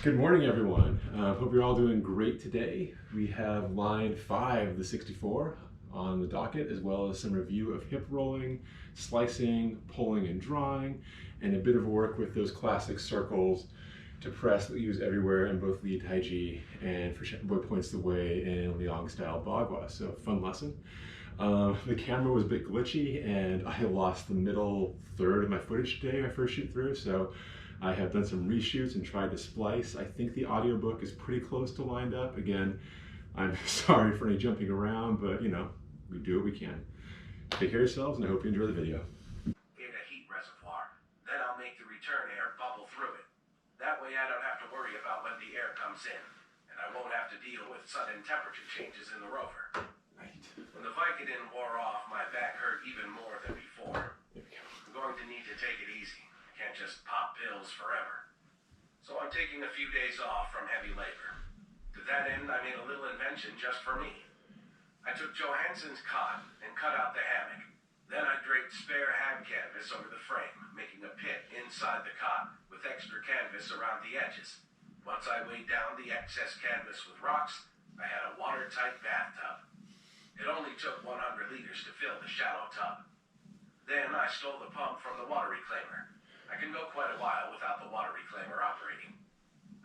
Good morning, everyone. Hope you're all doing great today. We have line 5, the 64, on the docket, as well as some review of hip rolling, slicing, pulling and drawing, and a bit of work with those classic circles to press that we use everywhere in both lead TaiJi and for Boy Points the Way in Liang style Bagua. So fun lesson. The camera was a bit glitchy and I lost the middle third of my footage today, my first shoot through. So I have done some reshoots and tried to splice. I think the audiobook is pretty close to lined up. Again, I'm sorry for any jumping around, but you know, we do what we can. Take care of yourselves and I hope you enjoy the video. In a heat reservoir, then I'll make the return air bubble through it. That way I don't have to worry about when the air comes in, and I won't have to deal with sudden temperature changes in the rover. Right. When the Vicodin wore off, my back hurt even more than before. I'm going to need to take it easy. I can't just pop pills forever. So I'm taking a few days off from heavy labor. To that end, I made a little invention just for me. I took Johansson's cot and cut out the hammock. Then I draped spare hab canvas over the frame, making a pit inside the cot with extra canvas around the edges. Once I weighed down the excess canvas with rocks, I had a watertight bathtub. It only took 100 liters to fill the shallow tub. Then I stole the pump from the water reclaimer. I can go quite a while without the water reclaimer operating.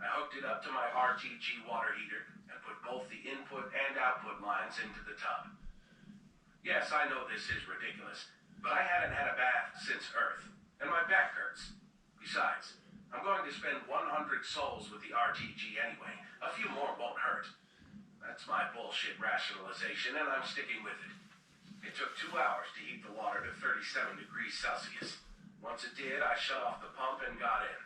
I hooked it up to my RTG water heater and put both the input and output lines into the tub. Yes, I know this is ridiculous, but I hadn't had a bath since Earth, and my back hurts. Besides, I'm going to spend 100 sols with the RTG anyway. A few more won't hurt. That's my bullshit rationalization, and I'm sticking with it. It took 2 hours to heat the water to 37 degrees Celsius. Once it did, I shut off the pump and got in.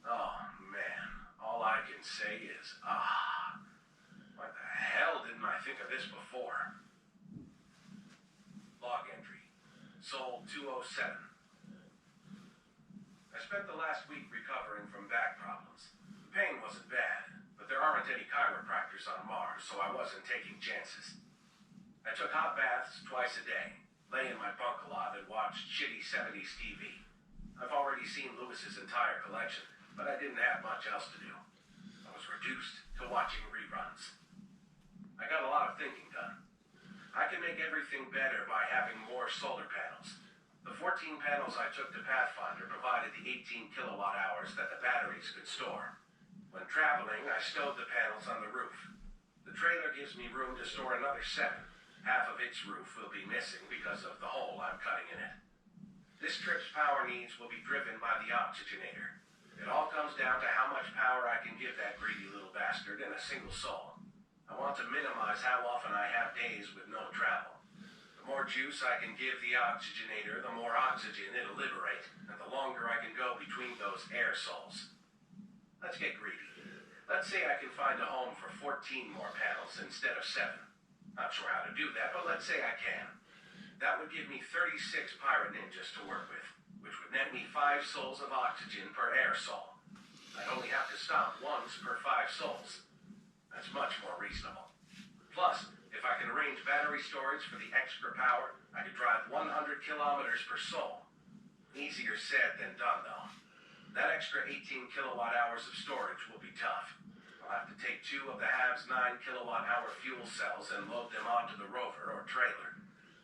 Oh, man. All I can say is, Why the hell didn't I think of this before? Log entry. Sol 207. I spent the last week recovering from back problems. The pain wasn't bad, but there aren't any chiropractors on Mars, so I wasn't taking chances. I took hot baths twice a day, lay in my bunk a lot, and watched shitty 70s TV. I've already seen Lewis's entire collection, but I didn't have much else to do. I was reduced to watching reruns. I got a lot of thinking done. I can make everything better by having more solar panels. The 14 panels I took to Pathfinder provided the 18 kilowatt hours that the batteries could store. When traveling, I stowed the panels on the roof. The trailer gives me room to store another 7. Half of its roof will be missing because of the hole I'm cutting in it. This trip's power needs will be driven by the oxygenator. It all comes down to how much power I can give that greedy little bastard in a single sol. I want to minimize how often I have days with no travel. The more juice I can give the oxygenator, the more oxygen it'll liberate, and the longer I can go between those air sols. Let's get greedy. Let's say I can find a home for 14 more panels instead of 7. Not sure how to do that, but let's say I can. That would give me 36 Pirate Ninjas to work with, which would net me 5 sols of oxygen per air sol. I'd only have to stomp once per 5 sols. That's much more reasonable. Plus, if I can arrange battery storage for the extra power, I could drive 100 kilometers per sol. Easier said than done, though. That extra 18 kilowatt hours of storage will be tough. I'll have to take 2 of the HAB's 9 kilowatt hour fuel cells and load them onto the rover or trailer.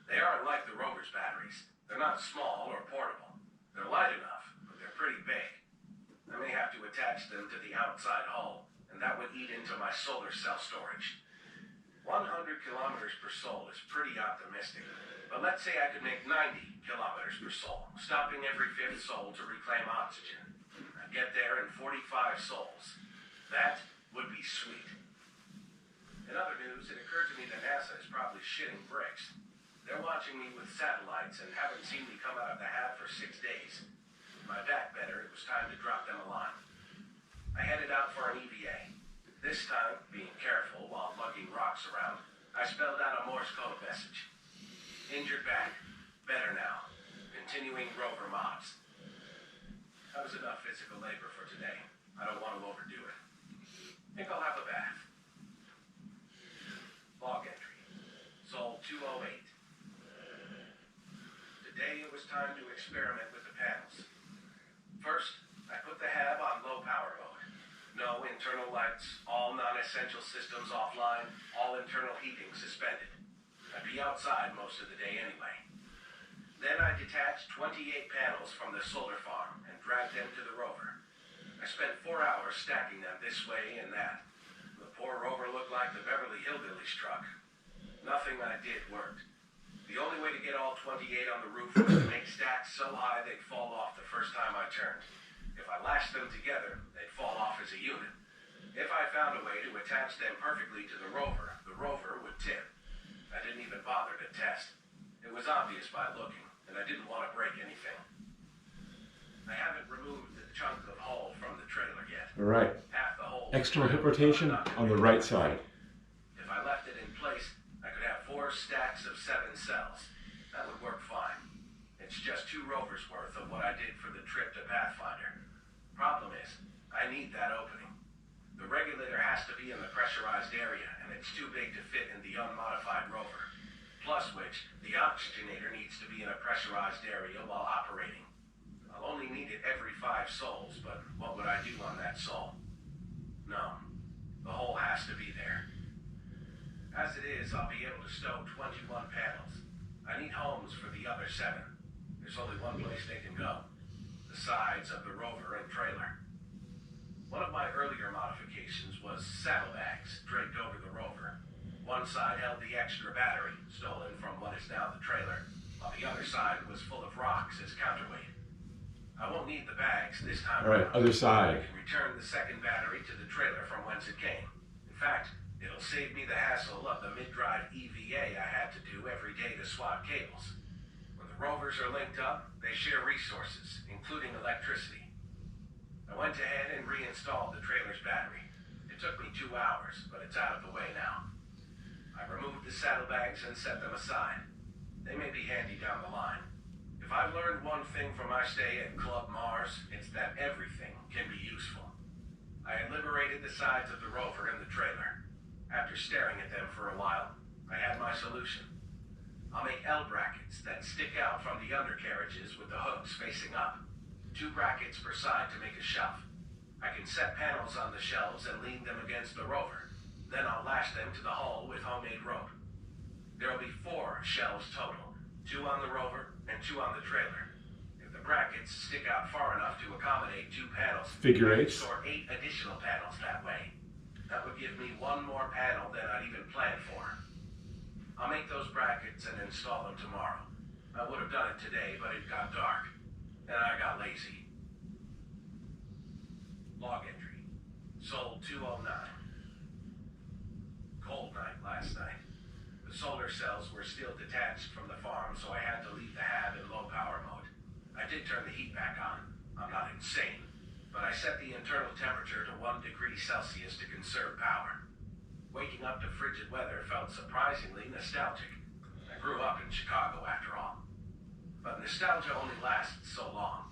They aren't like the rover's batteries. They're not small or portable. They're light enough, but they're pretty big. I may have to attach them to the outside hull, and that would eat into my solar cell storage. 100 kilometers per sol is pretty optimistic, but let's say I could make 90 kilometers per sol, stopping every 5th sol to reclaim oxygen. I'd get there in 45 sols. That would be sweet. In other news, it occurred to me that NASA is probably shitting bricks. They're watching me with satellites and haven't seen me come out of the hat for 6 days. My back better, it was time to drop them a line. I headed out for an EVA. This time, being careful while lugging rocks around, I spelled out a Morse code message. Injured back. Better now. Continuing rover mods. That was enough physical labor for today. I don't want to overdo it. Think I'll have a bath. Log entry. Sol 208. Today it was time to experiment with the panels. First, I put the HAB on low power mode. No, lights, all non-essential systems offline, all internal heating suspended. I'd be outside most of the day anyway. Then I detached 28 panels from the solar farm and dragged them to the rover. I spent 4 hours stacking them this way and that. The poor rover looked like the Beverly Hillbillies truck. Nothing I did worked. The only way to get all 28 on the roof was to make stacks so high they'd fall off the first time I turned. If I lashed them together, they'd fall off as a unit. If I found a way to attach them perfectly to the rover would tip. I didn't even bother to test. It was obvious by looking, and I didn't want to break anything. I haven't removed the chunk of hull from the trailer yet. All right. Half the hull. External hip rotation on the right side. If I left it in place, I could have 4 stacks of 7 cells. That would work fine. It's just 2 rovers worth of what I did for the trip to Pathfinder. Problem is, I need that opening. The regulator has to be in the pressurized area, and it's too big to fit in the unmodified rover. Plus which, the oxygenator needs to be in a pressurized area while operating. I'll only need it every 5 sols, but what would I do on that sol? No, the hole has to be there. As it is, I'll be able to stow 21 panels. I need homes for the other 7. There's only one place they can go. The sides of the rover and trailer. One of my earlier modifications was saddlebags draped over the rover. One side held the extra battery, stolen from what is now the trailer, while the other side was full of rocks as counterweight. I won't need the bags this time All right, around. other side. I can return the second battery to the trailer from whence it came. In fact, it'll save me the hassle of the mid-drive EVA I had to do every day to swap cables. When the rovers are linked up, they share resources, including electricity. I went ahead and reinstalled the trailer's battery. It took me 2 hours, but it's out of the way now. I removed the saddlebags and set them aside. They may be handy down the line. If I've learned one thing from my stay at Club Mars, it's that everything can be useful. I had liberated the sides of the rover and the trailer. After staring at them for a while, I had my solution. I'll make L brackets that stick out from the undercarriages with the hooks facing up. 2 brackets per side to make a shelf. I can set panels on the shelves and lean them against the rover. Then I'll lash them to the hull with homemade rope. There'll be 4 shelves total, 2 on the rover and 2 on the trailer. If the brackets stick out far enough to accommodate 2 panels, Figure I can 8. store 8 additional panels that way. That would give me 1 more panel than I'd even planned for. I'll make those brackets and install them tomorrow. I would have done it today, but it got dark. And I got lazy. Log entry. Sol 209. Cold night last night. The solar cells were still detached from the farm, so I had to leave the hab in low power mode. I did turn the heat back on. I'm not insane, but I set the internal temperature to 1 degree Celsius to conserve power. Waking up to frigid weather felt surprisingly nostalgic. I grew up in Chicago after all. But nostalgia only lasts so long.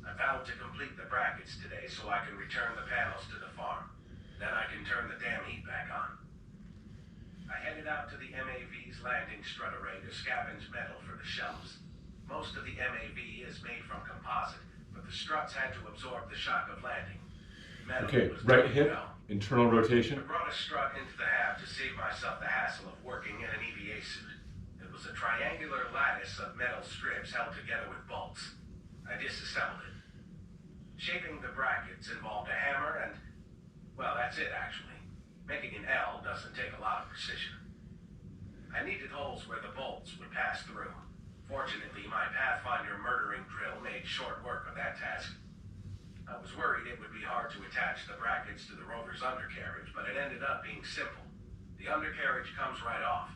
I vowed to complete the brackets today so I can return the panels to the farm. Then I can turn the damn heat back on. I headed out to the MAV's landing strut array to scavenge metal for the shelves. Most of the MAV is made from composite, but the struts had to absorb the shock of landing. Metal Okay, was right ready to hip, go. internal I rotation. brought a strut into the hab to save myself the hassle of working in an EVA suit. It was a triangular lattice of metal strips held together with bolts. I disassembled it. Shaping the brackets involved a hammer and, well, that's it actually. Making an L doesn't take a lot of precision. I needed holes where the bolts would pass through. Fortunately, my Pathfinder murdering drill made short work of that task. I was worried it would be hard to attach the brackets to the rover's undercarriage, but it ended up being simple. The undercarriage comes right off.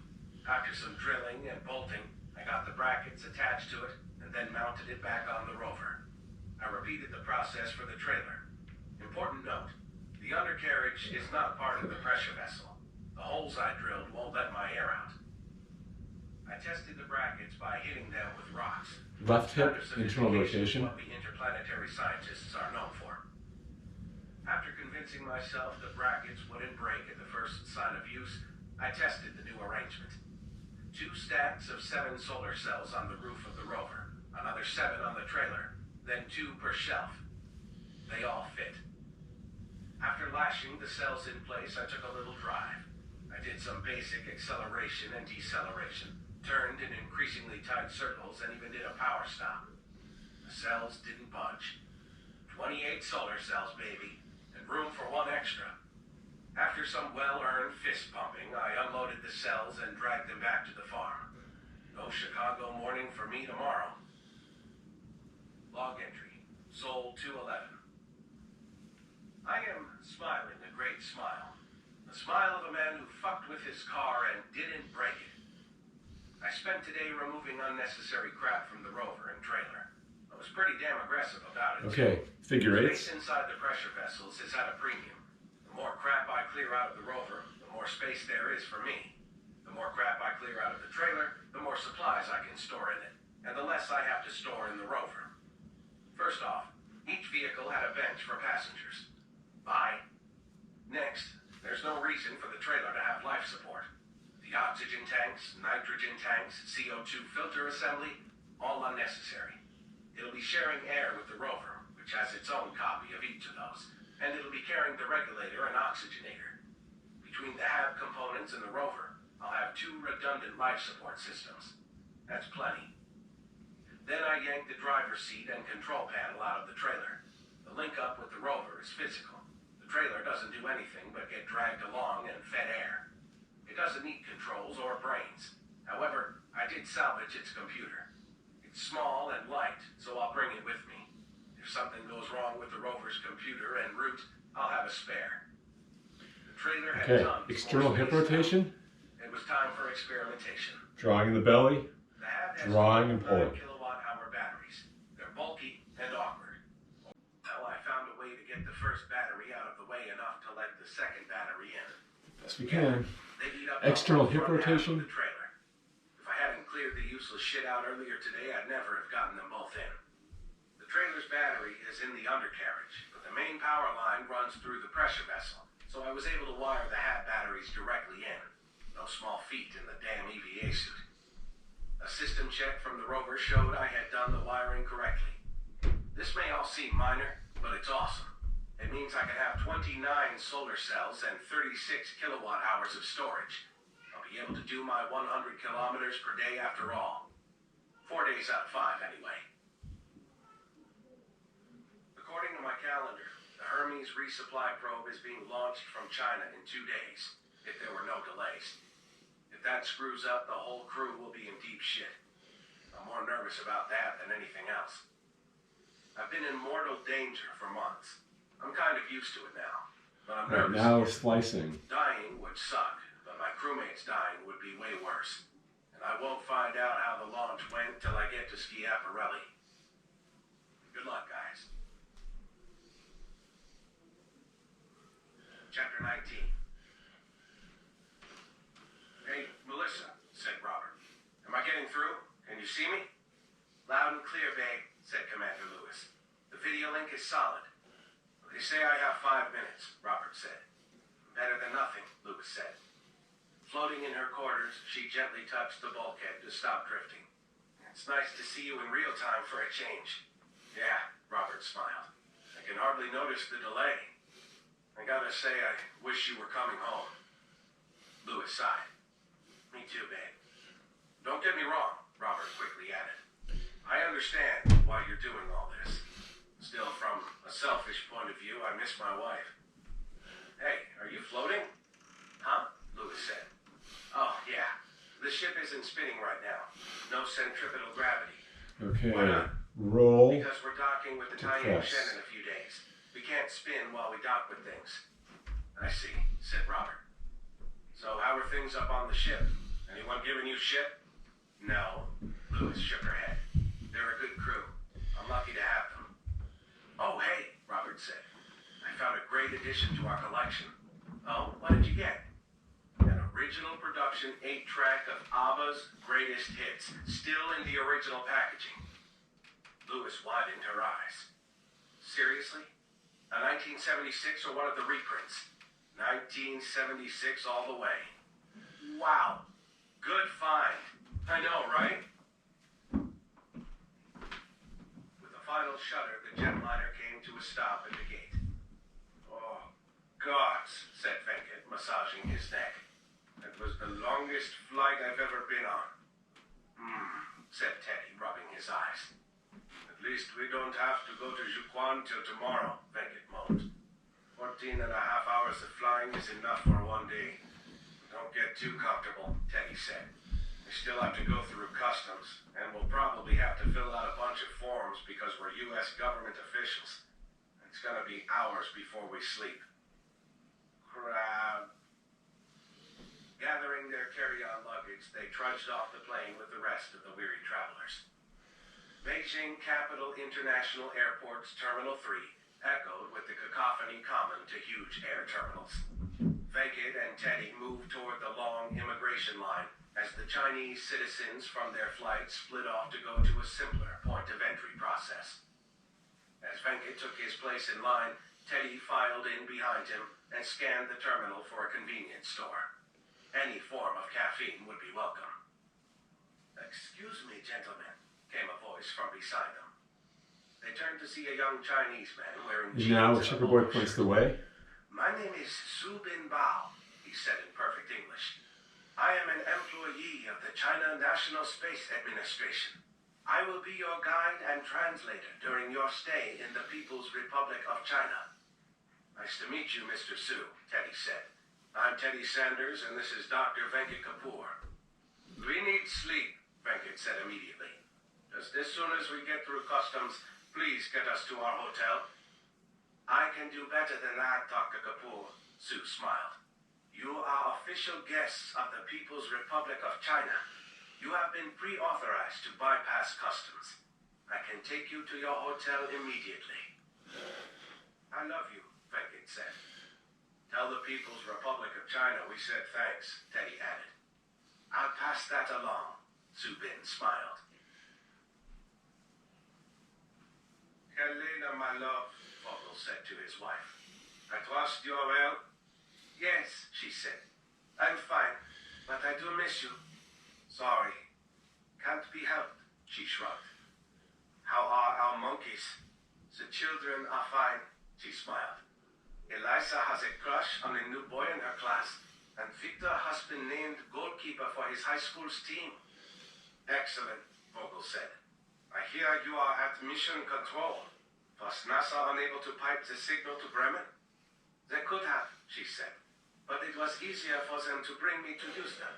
After some drilling and bolting, I got the brackets attached to it and then mounted it back on the rover. I repeated the process for the trailer. Important note, the undercarriage is not part of the pressure vessel. The holes I drilled won't let my air out. I tested the brackets by hitting them with rocks. Left hip, Kind of internal sophistication is rotation. what we interplanetary scientists are known for. After convincing myself the brackets wouldn't break at the first sign of use, I tested the new arrangement. 2 stacks of 7 solar cells on the roof of the rover, another 7 on the trailer, then 2 per shelf. They all fit. After lashing the cells in place, I took a little drive. I did some basic acceleration and deceleration, turned in increasingly tight circles, and even did a power stop. The cells didn't budge. 28 solar cells, baby, and room for one extra. After some well-earned fist pumping, I unloaded the cells and dragged them back to the farm. No Chicago morning for me tomorrow. Log entry, Sol 211. I am smiling a great smile. The smile of a man who fucked with his car and didn't break it. I spent today removing unnecessary crap from the rover and trailer. I was pretty damn aggressive about it. Okay, figure eights. Space inside the pressure vessels is at a premium. The more crap I clear out of the rover, the more space there is for me. The more crap I clear out of the trailer, the more supplies I can store in it, and the less I have to store in the rover. First off, each vehicle had a bench for passengers. Bye. Next, there's no reason for the trailer to have life support. The oxygen tanks, nitrogen tanks, CO2 filter assembly, all unnecessary. It'll be sharing air with the rover, which has its own copy of each of those, and it'll be carrying the regulator and oxygenator. Between the hab components and the rover, I'll have 2 redundant life support systems. That's plenty. Then I yanked the driver's seat and control panel out of the trailer. The link up with the rover is physical. The trailer doesn't do anything but get dragged along and fed air. It doesn't need controls or brains. However, I did salvage its computer. It's small and light, so I'll bring it with me. If something goes wrong with the rover's computer en route, I'll have a spare. The trailer had tons external more hip space rotation. now. It was time for experimentation. Drawing in the belly. The hab has Drawing and 9 pulling. kilowatt-hour batteries. They're bulky and awkward. Well, I found a way to get the first battery out of the way enough to let the second battery in. Yes, we can. They eat up External the hip front half of rotation. the trailer. If I hadn't cleared the useless shit out earlier today, I'd never have gotten them both in. The trailer's battery is in the undercarriage, but the main power line runs through the pressure vessel, so I was able to wire the hab batteries directly in. No small feat in the damn EVA suit. A system check from the rover showed I had done the wiring correctly. This may all seem minor, but it's awesome. It means I can have 29 solar cells and 36 kilowatt hours of storage. I'll be able to do my 100 kilometers per day after all. 4 days out of 5 anyway. According to my calendar, the Hermes resupply probe is being launched from China in 2 days, if there were no delays. If that screws up, the whole crew will be in deep shit. I'm more nervous about that than anything else. I've been in mortal danger for months. I'm kind of used to it now, but I'm nervous. Now slicing. Dying would suck, but my crewmates dying would be way worse. And I won't find out how the launch went till I get to Schiaparelli. Good luck, guys. Chapter 19. Hey, Melissa, said Robert. Am I getting through? Can you see me? Loud and clear, babe, said Commander Lewis. The video link is solid. They say I have 5 minutes, Robert said. Better than nothing, Lewis said. Floating in her quarters, she gently touched the bulkhead to stop drifting. It's nice to see you in real time for a change. Yeah, Robert smiled. I can hardly notice the delay. I gotta say, I wish you were coming home. Lewis sighed. Me too, babe. Don't get me wrong, Robert quickly added. I understand why you're doing all this. Still, from a selfish point of view, I miss my wife. Hey, are you floating? Huh? Lewis said. Oh, yeah. The ship isn't spinning right now. No centripetal gravity. Okay. Why not? Roll. Because we're docking with the TaiJi Shen in a few days. We can't spin while we dock with things. I see, said Robert. So how are things up on the ship? Anyone giving you shit? No. Lewis shook her head. They're a good crew. I'm lucky to have them. Oh, hey, Robert said. I found a great addition to our collection. Oh, what did you get? An original production 8-track of ABBA's greatest hits, still in the original packaging. Lewis widened her eyes. Seriously? A 1976 or one of the reprints? 1976 all the way. Wow. Good find. I know, right? With the final shutter, the jetliner came to a stop at the gate. Oh, gods, said Venkat, massaging his neck. That was the longest flight I've ever been on. Said Teddy, rubbing his eyes. At least we don't have to go to Jiuquan till tomorrow, Venkat moaned. 14 and a half hours of flying is enough for one day. Don't get too comfortable, Teddy said. We still have to go through customs, and we'll probably have to fill out a bunch of forms because we're U.S. government officials. It's gonna be hours before we sleep. Crap. Gathering their carry-on luggage, they trudged off the plane with the rest of the weary travelers. Beijing Capital International Airport's Terminal 3 echoed with the cacophony common to huge air terminals. Venkat and Teddy moved toward the long immigration line as the Chinese citizens from their flight split off to go to a simpler point-of-entry process. As Venkat took his place in line, Teddy filed in behind him and scanned the terminal for a convenience store. Any form of caffeine would be welcome. Excuse me, gentlemen, came a voice from beside them. They turned to see a young Chinese man wearing jeans Now, and a Checkerboard polo points shirt. the way. My name is Su Bin Bao, he said in perfect English. I am an employee of the China National Space Administration. I will be your guide and translator during your stay in the People's Republic of China. Nice to meet you, Mr. Su, Teddy said. I'm Teddy Sanders, and this is Dr. Venkat Kapoor. We need sleep, Venkat said immediately. Just as soon as we get through customs, please get us to our hotel. I can do better than that, Dr. Kapoor, Su smiled. You are official guests of the People's Republic of China. You have been pre-authorized to bypass customs. I can take you to your hotel immediately. I love you, Venkat said. Tell the People's Republic of China we said thanks, Teddy added. I'll pass that along, Su Bin smiled. Helena, my love, Vogel said to his wife. I trust you are well? Yes, she said. I'm fine, but I do miss you. Sorry. Can't be helped, she shrugged. How are our monkeys? The children are fine, she smiled. Eliza has a crush on a new boy in her class, and Victor has been named goalkeeper for his high school's team. Excellent, Vogel said. I hear you are at mission control. Was NASA unable to pipe the signal to Bremen? They could have, she said, but it was easier for them to bring me to Houston.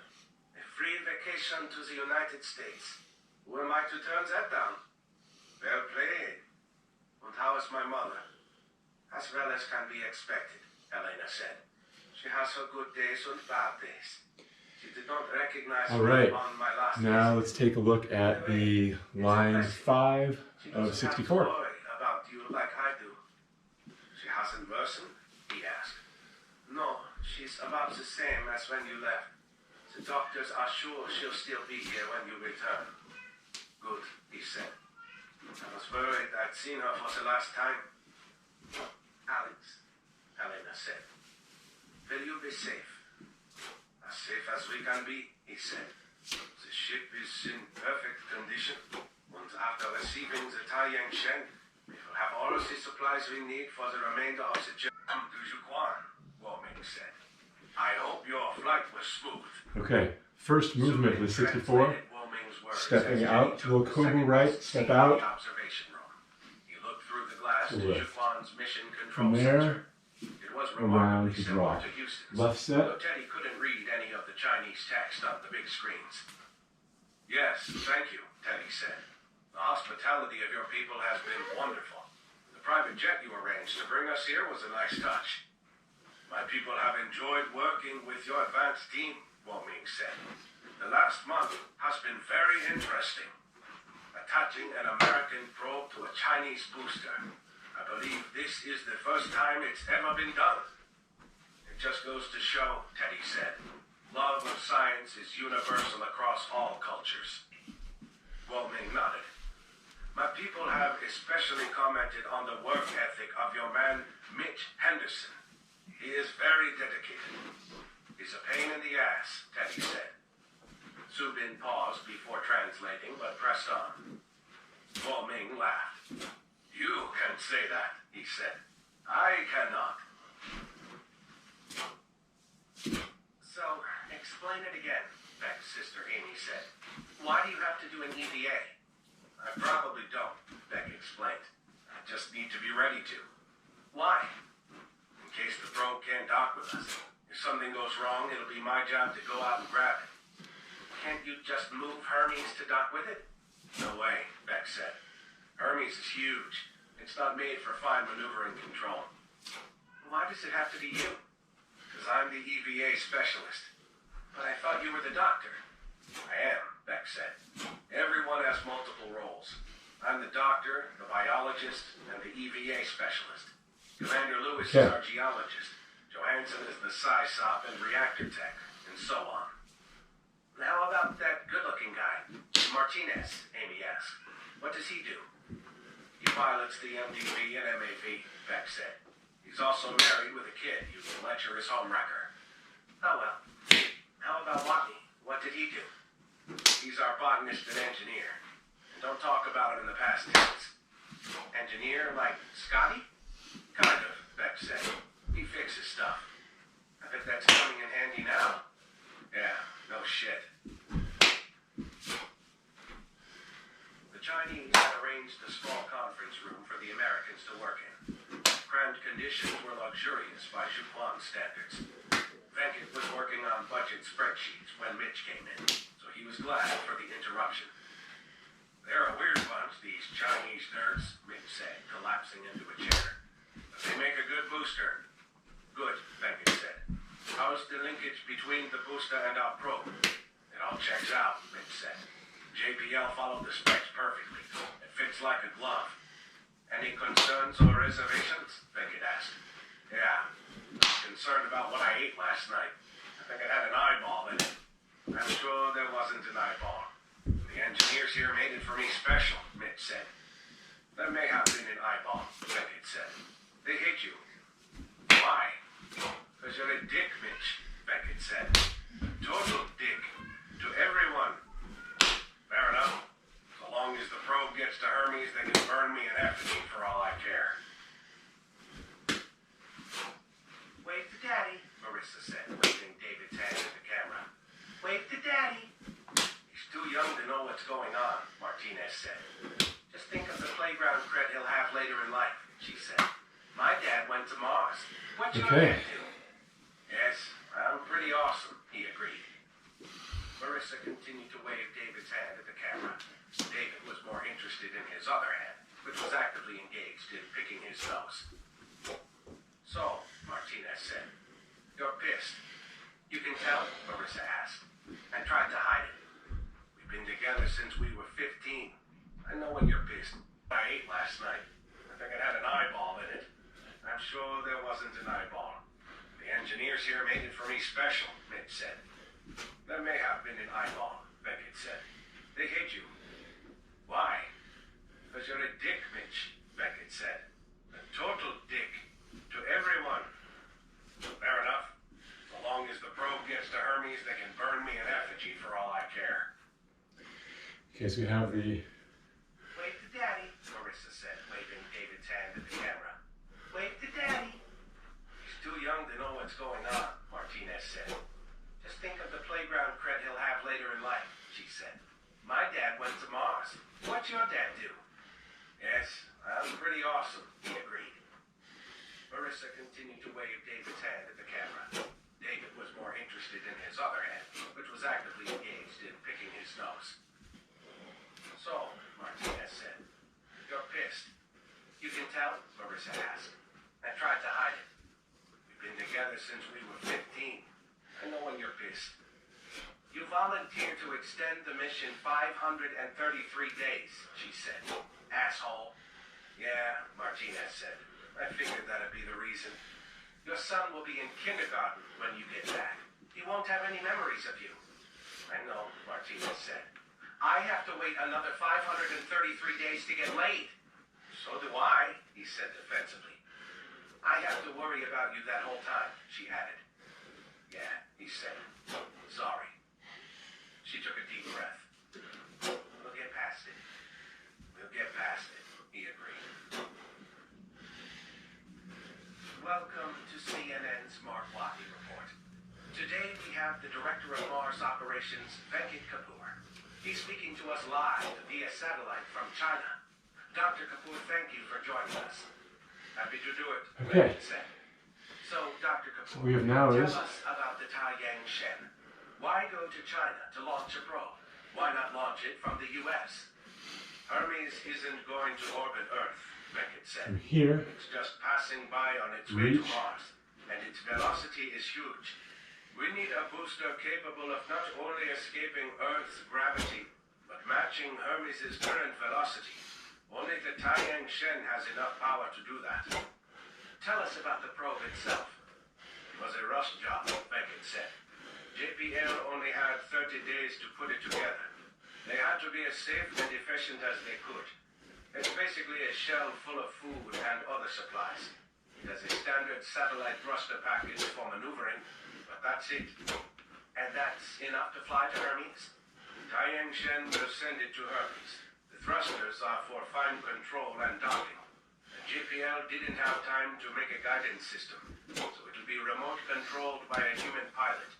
A free vacation to the United States. Who am I to turn that down? Well played. And how is my mother? As well as can be expected, Helena said. She has her good days and bad days. She did not recognize me on my last Now visit. let's take a look at the line 5 of 64. She doesn't have to worry about you like I do. She hasn't worsened? He asked. No, she's about the same as when you left. The doctors are sure she'll still be here when you return. Good, he said. I was worried I'd seen her for the last time. Alex, Helena said. Will you be safe? As safe as we can be, he said. The ship is in perfect condition, and after receiving the TaiJi Shen, we will have all of the supplies we need for the remainder of the journey to Jiuquan, Guoming said. I hope your flight was smooth. Okay, first movement with 64. Stepping out, little Kobu right, step out. He looked through the glass to Jiuquan's mission From control there, center. It was around remarkably to similar draw. to Houston's, Left set. though Teddy couldn't read any of the Chinese text on the big screens. Yes, thank you, Teddy said. The hospitality of your people has been wonderful. The private jet you arranged to bring us here was a nice touch. My people have enjoyed working with your advanced team, Guoming said. The last month has been very interesting. Attaching an American probe to a Chinese booster. I believe this is the first time it's ever been done. It just goes to show, Teddy said, love of science is universal across all cultures. Guoming nodded. My people have especially commented on the work ethic of your man, Mitch Henderson. He is very dedicated. He's a pain in the ass, Teddy said. Su Bin paused before translating, but pressed on. Guoming laughed. You can say that, he said. I cannot. Explain it again, Beck's sister Amy said. Why do you have to do an EVA? I probably don't, Beck explained. I just need to be ready to. Why? In case the probe can't dock with us. If something goes wrong, it'll be my job to go out and grab it. Can't you just move Hermes to dock with it? No way, Beck said. Hermes is huge. It's not made for fine maneuvering control. Why does it have to be you? Because I'm the EVA specialist. But I thought you were the doctor. I am, Beck said. Everyone has multiple roles. I'm the doctor, the biologist, and the EVA specialist. Commander Lewis is our geologist. Johansson is the SciSop and reactor tech, and so on. How about that good-looking guy, Martinez, Amy asked. What does he do? He pilots the MDV and MAV, Beck said. He's also married with a kid using lecherous homewrecker. Oh well. How about Watney? What did he do? He's our botanist and engineer. And don't talk about it in the past tense. Engineer like Scotty? Kind of, Beck said. He fixes stuff. I bet that's coming in handy now. Yeah, no shit. The Chinese had arranged a small conference room for the Americans to work in. Cramped conditions were luxurious by Zhuquan standards. Venkit was working on budget spreadsheets when Mitch came in, so he was glad for the interruption. They're a weird bunch, these Chinese nerds, Mitch said, collapsing into a chair. But they make a good booster. Good, Venkit said. How's the linkage between the booster and our probe? It all checks out, Mitch said. JPL followed the specs perfectly. It fits like a glove. Any concerns or reservations? Venkit asked. Yeah. Concerned about what I ate last night. I think it had an eyeball in it. I'm sure there wasn't an eyeball. The engineers here made it for me special, Mitch said. There may have been an eyeball, Beckett said. They hate you. Why? Because you're a dick, Mitch, Beckett said. A total dick. To everyone. Fair enough. So long as the probe gets to Hermes, they can burn me in effigy for all I care. Wave to Daddy, Marissa said, waving David's hand at the camera. Wave to Daddy. He's too young to know what's going on, Martinez said. Just think of the playground cred he'll have later in life, she said. My dad went to Mars. What's your dad do? Yes, I'm pretty awesome, he agreed. Marissa continued to wave David's hand at the camera. David was more interested in his other hand, which was actively engaged in picking his nose. So, Martinez said, you're pissed. You can tell, Marissa asked, and tried to hide it. We've been together since we were 15. I know when you're pissed. I ate last night. I think it had an eyeball in it. I'm sure there wasn't an eyeball. The engineers here made it for me special, Mitch said. There may have been an eyeball, Beckett said. They hate you. Why? Because you're a dick, Mitch, Beckett said. A total dick. To everyone. Fair enough. So long as the probe gets to Hermes, they can burn me in effigy for all I care. Okay, so we have the... Wave to Daddy, Marissa said, waving David's hand at the camera. Wave to Daddy. He's too young to know what's going on, Martinez said. Just think of the playground cred he'll have later in life, she said. My dad went to Mars. What's your dad do? Yes, I'm pretty awesome, he agreed. Marissa continued to wave David's hand at the camera. David was more interested in his other hand, which was actively engaged in picking his nose. So, Martinez said, you're pissed. You can tell, Marissa asked. I tried to hide it. We've been together since we were 15. I know when you're pissed. You volunteered to extend the mission 533 days, she said. Asshole. Yeah, Martinez said. I figured that'd be the reason. Your son will be in kindergarten when you get back. He won't have any memories of you. I know, Martinez said. I have to wait another 533 days to get laid. So do I, he said defensively. I have to worry about you that whole time, she added. Yeah, he said. Sorry. She took a deep breath. We'll get past it. We'll get past it, he agreed. Welcome to CNN's Mark Watney report. Today we have the Director of Mars Operations, Venkat Kapoor. He's speaking to us live via satellite from China. Dr. Kapoor, thank you for joining us. Happy to do it. Okay. So, Dr. Kapoor, We have now tell us about the TaiJi. Why go to China to launch a probe? Why not launch it from the U.S.? Hermes isn't going to orbit Earth, Venkat said. From here, It's just passing by on its way to reach. Mars, and its velocity is huge. We need a booster capable of not only escaping Earth's gravity, but matching Hermes' current velocity. Only the TaiJi has enough power to do that. Tell us about the probe itself. It was a rush job, Venkat said. JPL only had 30 days to put it together. They had to be as safe and efficient as they could. It's basically a shell full of food and other supplies. It has a standard satellite thruster package for maneuvering, but that's it. And that's enough to fly to Hermes? TaiJi will send it to Hermes. The thrusters are for fine control and docking. And JPL didn't have time to make a guidance system, so it'll be remote controlled by a human pilot.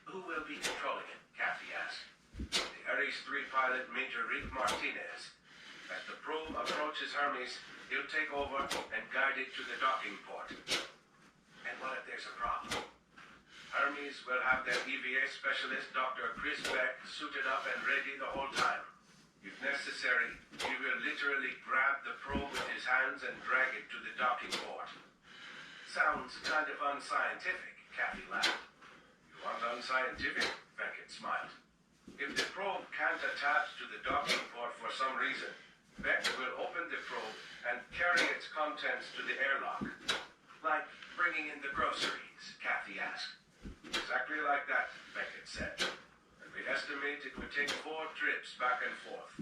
Who will be controlling it? Kathy asked. The Ares 3 pilot, Major Rick Martinez. As the probe approaches Hermes, he'll take over and guide it to the docking port. And what if there's a problem? Hermes will have their EVA specialist, Dr. Chris Beck, suited up and ready the whole time. If necessary, he will literally grab the probe with his hands and drag it to the docking port. Sounds kind of unscientific, Kathy laughed. You want unscientific? Venkat smiled. If the probe can't attach to the docking port for some reason, Beck will open the probe and carry its contents to the airlock. Like bringing in the groceries, Kathy asked. Exactly like that, Venkat said. And we estimate it would take 4 trips back and forth.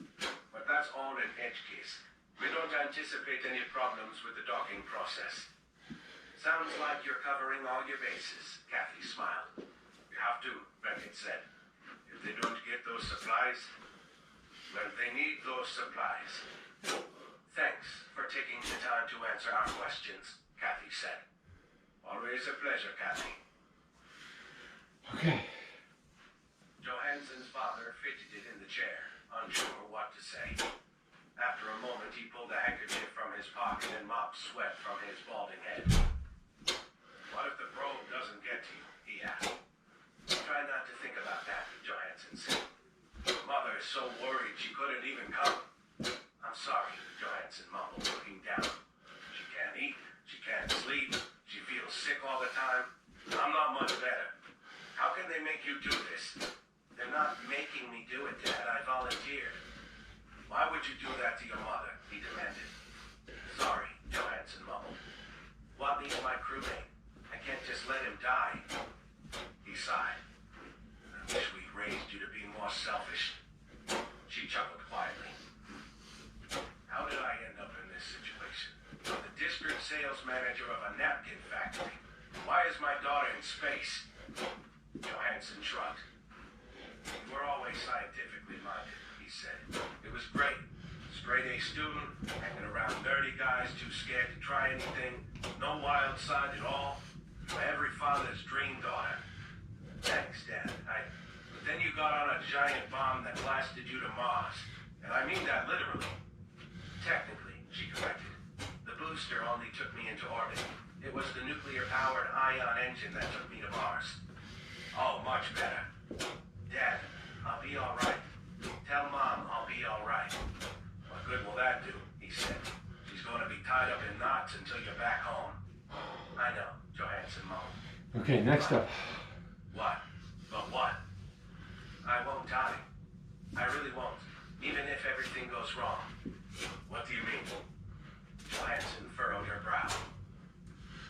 But that's all in edge case. We don't anticipate any problems with the docking process. Sounds like you're covering all your bases, Kathy smiled. You have to, Venkat said. If they don't get those supplies, well, they need those supplies. Thanks for taking the time to answer our questions, Kathy said. Always a pleasure, Kathy. okay. Johansson's father fidgeted in the chair, unsure what to say. After a moment, he pulled a handkerchief from his pocket and mopped sweat from his balding head. What if the probe doesn't get to you? He asked. Try not to think about that, Johansson said. Mother is so worried she couldn't even come. I'm sorry, Johansson mumbled, looking down. She can't eat, she can't sleep, she feels sick all the time. I'm not much better. How can they make you do this? They're not making me do it, Dad. I volunteered. Why would you do that to your mother? He demanded. Sorry, Johansson mumbled. Watley's my crewmate. I can't just let him die. He sighed. I wish we'd raised you to be more selfish. She chuckled quietly. How did I end up in this situation? I'm the district sales manager of a napkin factory. Why is my daughter in space? Johansson shrugged. You were always scientifically minded, he said. It was great. Straight A student, hanging around nerdy guys too scared to try anything. No wild side at all. Every father's dream daughter. Thanks, Dad. But then you got on a giant bomb that blasted you to Mars. And I mean that literally. Technically, she corrected. The booster only took me into orbit. It was the nuclear-powered ion engine that took me to Mars. Oh, much better. Dad, I'll be all right. Tell Mom I'll be all right. What good will that do? He said. She's going to be tied up in knots until you're back home. I know, Johansson moaned. Okay, next up. What? But what? I won't die. I really won't. Even if everything goes wrong. What do you mean? Johansson furrowed her brow.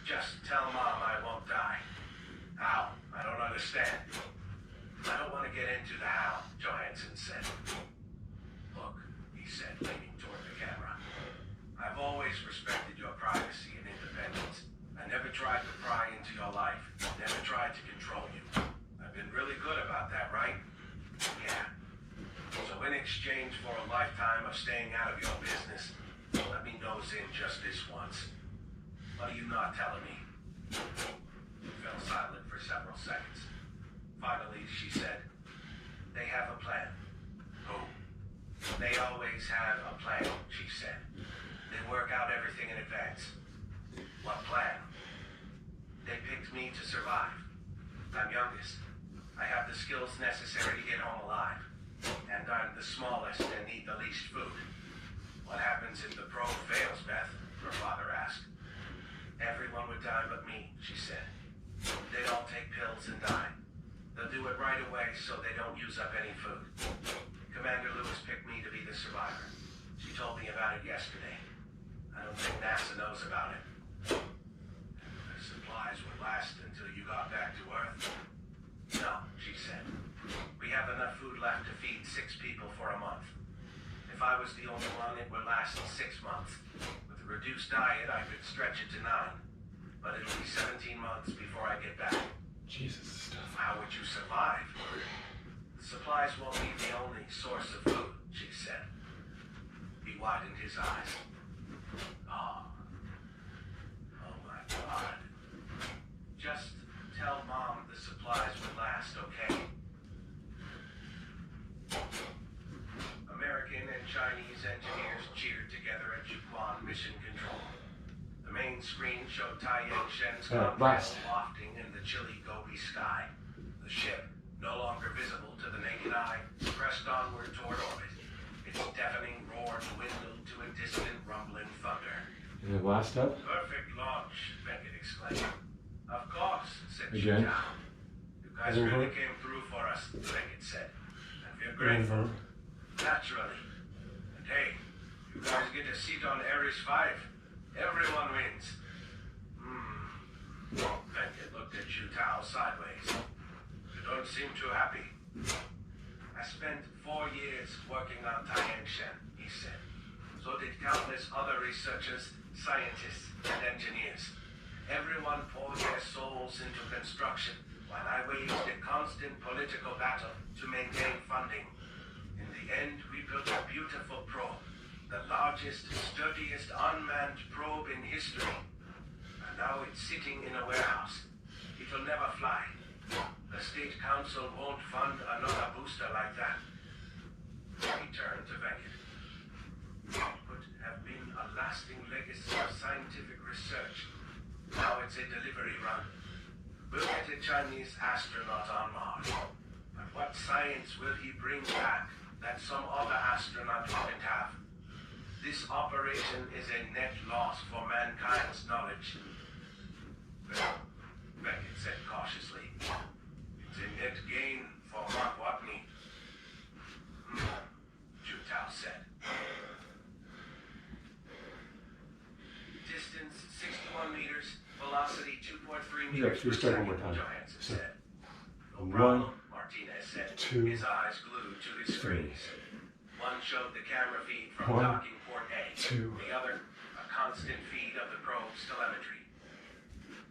Just tell Mom I won't die. How? I don't understand. I don't want to get into the how, Johansson said. Look, he said, leaning toward the camera. I've always respected your privacy and independence. I never tried to pry into your life. Never tried to control you. I've been really good about that, right? Yeah. So in exchange for a lifetime of staying out of your business, let me nose in just this once. What are you not telling me? He fell silent for several seconds. always have a plan, she said. They work out everything in advance. What plan? They picked me to survive. I'm youngest. I have the skills necessary to get home alive. And I'm the smallest and need the least food. What happens if the probe fails, Beth? Her father asked. Everyone would die but me, she said. They'd all take pills and die. They'll do it right away so they don't use up any food. Commander Lewis picked me to be the survivor. She told me about it yesterday. I don't think NASA knows about it. The supplies would last until you got back to Earth. No, she said. We have enough food left to feed 6 people for a month. If I was the only one, it would last 6 months. With a reduced diet, I could stretch it to 9. But it'll be 17 months before I get back. Jesus stuff. How would you survive? The supplies won't be the only source of food, she said. He widened his eyes. Oh my God. Just tell Mom the supplies will last, okay? American and Chinese engineers cheered together at Jiuquan Mission Control. The main screen showed TaiJi's contrails wafting in the chilly Gobi sky. The ship, no longer visible to the naked eye, pressed onward toward orbit. Its deafening roar dwindled to a distant rumbling thunder. And then last up. Perfect launch, Beckett exclaimed. Of course, said Again. ShuiJiao. You guys really came through for us, Beckett said. And we're grateful. Naturally. And hey, you guys get a seat on Ares 5. Everyone wins. Beckett looked at ShuiJiao sideways. You don't seem too happy. I spent 4 years working on TaiJi, he said. So did countless other researchers, scientists, and engineers. Everyone poured their souls into construction, while I waged a constant political battle to maintain funding. In the end, we built a beautiful probe, the largest, sturdiest unmanned probe in history. And now it's sitting in a warehouse. It'll never fly. The State Council won't fund another booster like that. He turned to Beckett. It would have been a lasting legacy of scientific research. Now it's a delivery run. We'll get a Chinese astronaut on Mars. But what science will he bring back that some other astronaut wouldn't have? This operation is a net loss for mankind's knowledge. Beckett said cautiously. It's a net gain for Mach. ShuiJiao said. Distance 61 meters, velocity 2.3 meters per second, Johansson said. No problem, Martinez said, his eyes glued to his screens. One showed the camera feed from docking port A, the other, a constant feed of the probe's telemetry.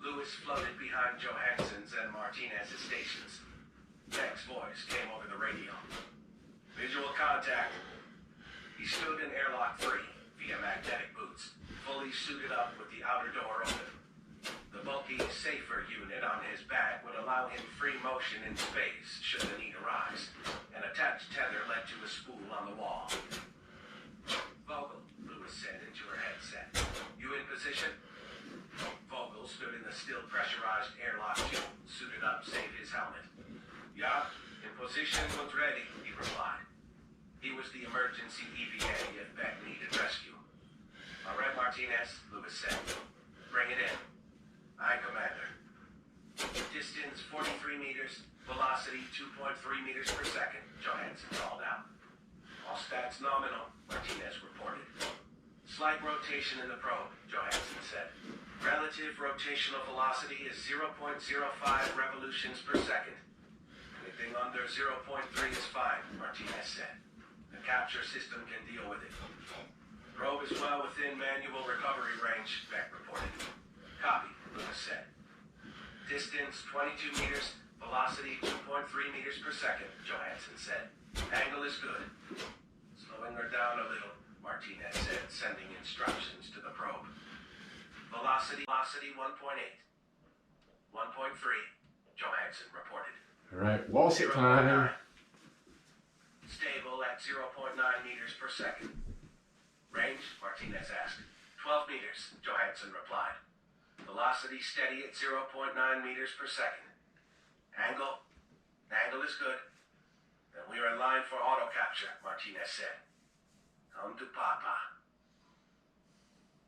Lewis floated behind Johansson's and Martinez's stations. Beck's voice came over the radio. Visual contact. He stood in airlock 3 via magnetic boots, fully suited up with the outer door open. The bulky, safer unit on his back would allow him free motion in space should the need arise. An attached tether led to a spool on the wall. Vogel, Lewis said into her headset. You in position? Vogel stood in the still pressurized airlock tube, suited up save his helmet. Yeah, in position and ready, he replied. He was the emergency EVA if Beck needed rescue. All right, Martinez, Lewis said. Bring it in. Aye, Commander. Distance 43 meters, velocity 2.3 meters per second, Johansson called out. All stats nominal, Martinez reported. Slight rotation in the probe, Johansson said. Relative rotational velocity is 0.05 revolutions per second. Anything under 0.3 is fine, Martinez said. The capture system can deal with it. Probe is well within manual recovery range, Beck reported. Copy, Lewis said. Distance 22 meters, velocity 2.3 meters per second, Johansson said. Angle is good. Slowing her down a little, Martinez said, sending instructions to the probe. Velocity 1.8. 1.3, Johansson reported. All right, wall sit time. Stable at 0.9 meters per second. Range? Martinez asked. 12 meters, Johansson replied. Velocity steady at 0.9 meters per second. Angle? Angle is good. Then we are in line for auto capture, Martinez said. Come to Papa.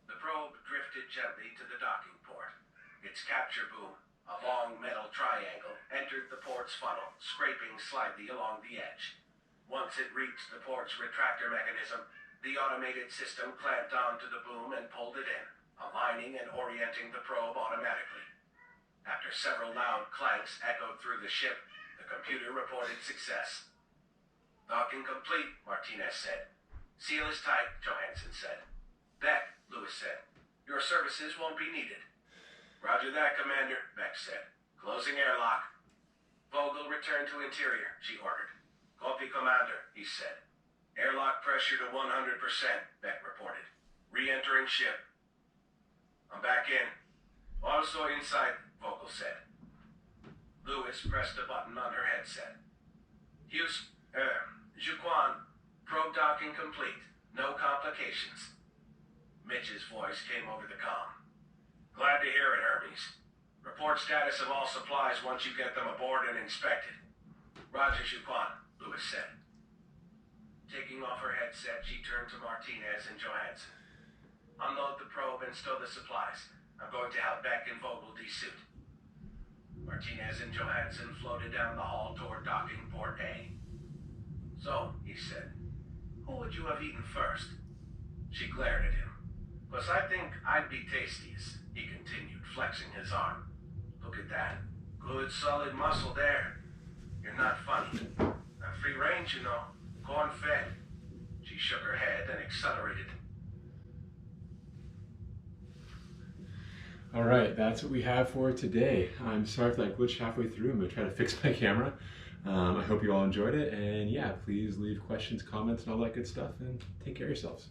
The probe drifted gently to the docking port. Its capture boom, a long metal triangle, entered the port's funnel, scraping slightly along the edge. Once it reached the port's retractor mechanism, the automated system clamped onto the boom and pulled it in, aligning and orienting the probe automatically. After several loud clanks echoed through the ship, the computer reported success. Docking complete, Martinez said. Seal is tight, Johansson said. Beck, Lewis said. Your services won't be needed. Roger that, Commander, Beck said. Closing airlock. Vogel returned to interior, she ordered. Copy, Commander, he said. Airlock pressure to 100%, Beck reported. Re-entering ship. I'm back in. Also inside, Vogel said. Lewis pressed a button on her headset. Juquan, probe docking complete. No complications. Mitch's voice came over the comm. Glad to hear it, Hermes. Report status of all supplies once you get them aboard and inspected. Roger, Juquan, Lewis said. Taking off her headset, she turned to Martinez and Johansson. Unload the probe and stow the supplies. I'm going to help Beck and Vogel de-suit. Martinez and Johansson floated down the hall toward docking port A. So, he said, who would you have eaten first? She glared at him. 'Cause I think I'd be tastiest, he continued, flexing his arm. Look at that. Good, solid muscle there. You're not funny. Not free range, you know. Corn-fed. She shook her head and accelerated. All right, that's what we have for today. I'm sorry if that glitched halfway through. I'm gonna try to fix my camera. I hope you all enjoyed it, and yeah, please leave questions, comments, and all that good stuff, and take care of yourselves.